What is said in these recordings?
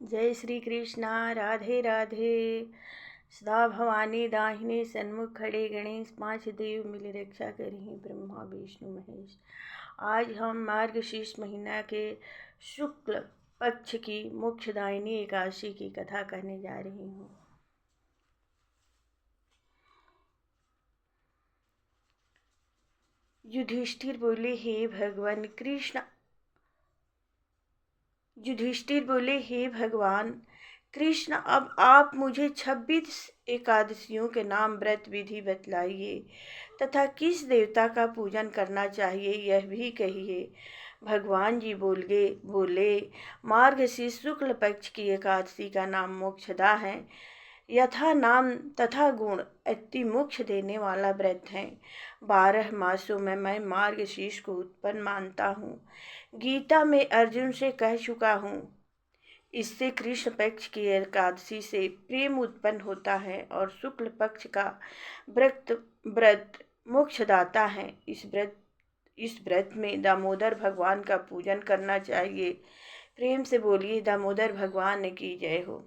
जय श्री कृष्णा। राधे राधे। सदा भवानी दाहिने सन्मुख खड़े गणेश, पांच देव मिल रक्षा करें ब्रह्मा विष्णु महेश। आज हम मार्गशीर्ष महीना के शुक्ल पक्ष की मोक्षदायिनी एकादशी की कथा कहने जा रही हूँ। युधिष्ठिर बोले, हे भगवान कृष्ण युधिष्ठिर बोले, हे भगवान कृष्ण, अब आप मुझे 26 एकादशियों के नाम व्रत विधि बतलाइए तथा किस देवता का पूजन करना चाहिए यह भी कहिए। भगवान जी बोले, मार्गशीर्ष शुक्ल पक्ष की एकादशी का नाम मोक्षदा है। यथा नाम तथा गुण अति मोक्ष देने वाला व्रत है। 12 मासों में मैं मार्गशीर्ष को उत्पन्न मानता हूँ। गीता में अर्जुन से कह चुका हूँ, इससे कृष्ण पक्ष की एकादशी से प्रेम उत्पन्न होता है और शुक्ल पक्ष का व्रत मोक्षदाता है। इस व्रत में दामोदर भगवान का पूजन करना चाहिए। प्रेम से बोलिए, दामोदर भगवान की जय हो।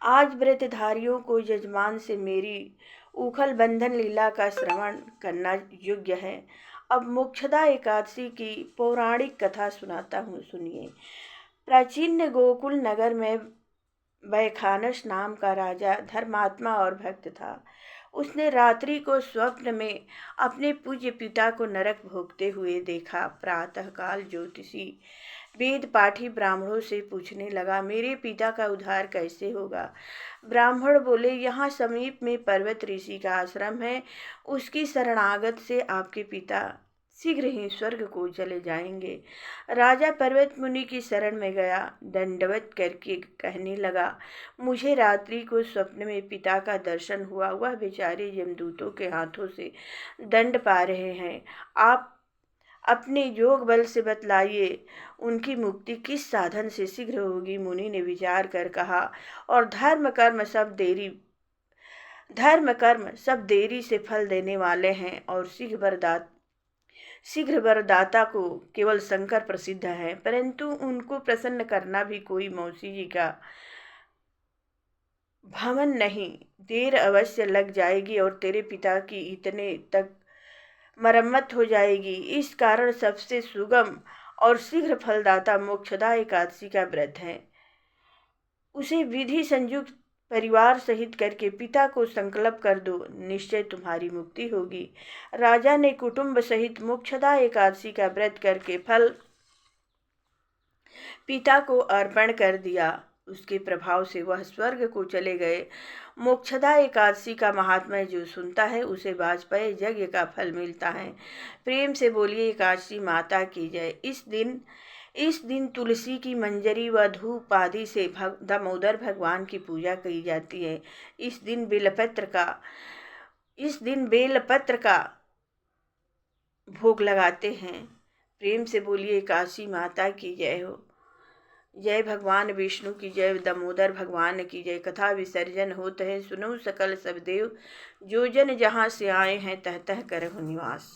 आज व्रतधारियों को यजमान से मेरी उखल बंधन लीला का श्रवण करना योग्य है। अब मोक्षदा एकादशी की पौराणिक कथा सुनाता हूँ, सुनिए। प्राचीन गोकुल नगर में वैखानस नाम का राजा धर्मात्मा और भक्त था। उसने रात्रि को स्वप्न में अपने पूज्य पिता को नरक भोगते हुए देखा। प्रातःकाल ज्योतिषी वेद पाठी ब्राह्मणों से पूछने लगा, मेरे पिता का उद्धार कैसे होगा। ब्राह्मण बोले, यहाँ समीप में पर्वत ऋषि का आश्रम है, उसकी शरणागत से आपके पिता शीघ्र ही स्वर्ग को चले जाएंगे। राजा पर्वत मुनि की शरण में गया। दंडवत करके कहने लगा, मुझे रात्रि को स्वप्न में पिता का दर्शन हुआ। वह बेचारे यमदूतों के हाथों से दंड पा रहे हैं। आप अपने योग बल से बतलाइए, उनकी मुक्ति किस साधन से शीघ्र होगी। मुनि ने विचार कर कहा, और धर्म कर्म सब देरी से फल देने वाले हैं और शीघ्र वरदाता को केवल शंकर प्रसिद्ध है, परंतु उनको प्रसन्न करना भी कोई मौसी जी का भवन नहीं। देर अवश्य लग जाएगी और तेरे पिता की इतने तक मरम्मत हो जाएगी। इस कारण सबसे सुगम और शीघ्र फलदाता मोक्षदा एकादशी का व्रत है। उसे विधि संयुक्त परिवार सहित करके पिता को संकल्प कर दो, निश्चय तुम्हारी मुक्ति होगी। राजा ने कुटुंब सहित मोक्षदा एकादशी का व्रत करके फल पिता को अर्पण कर दिया। उसके प्रभाव से वह स्वर्ग को चले गए। मोक्षदा एकादशी का महात्म्य जो सुनता है उसे वाजपेयी यज्ञ का फल मिलता है। प्रेम से बोलिए, एकादशी माता की जय। इस दिन तुलसी की मंजरी व धूप आदि से दामोदर भगवान की पूजा की जाती है। इस दिन बेलपत्र का भोग लगाते हैं। प्रेम से बोलिए, काशी माता की जय हो। जय भगवान विष्णु की जय, दामोदर भगवान की जय। कथा विसर्जन होत है, सुनो सकल सब देव, जो जन जहाँ से आए हैं तह तह करहु निवास।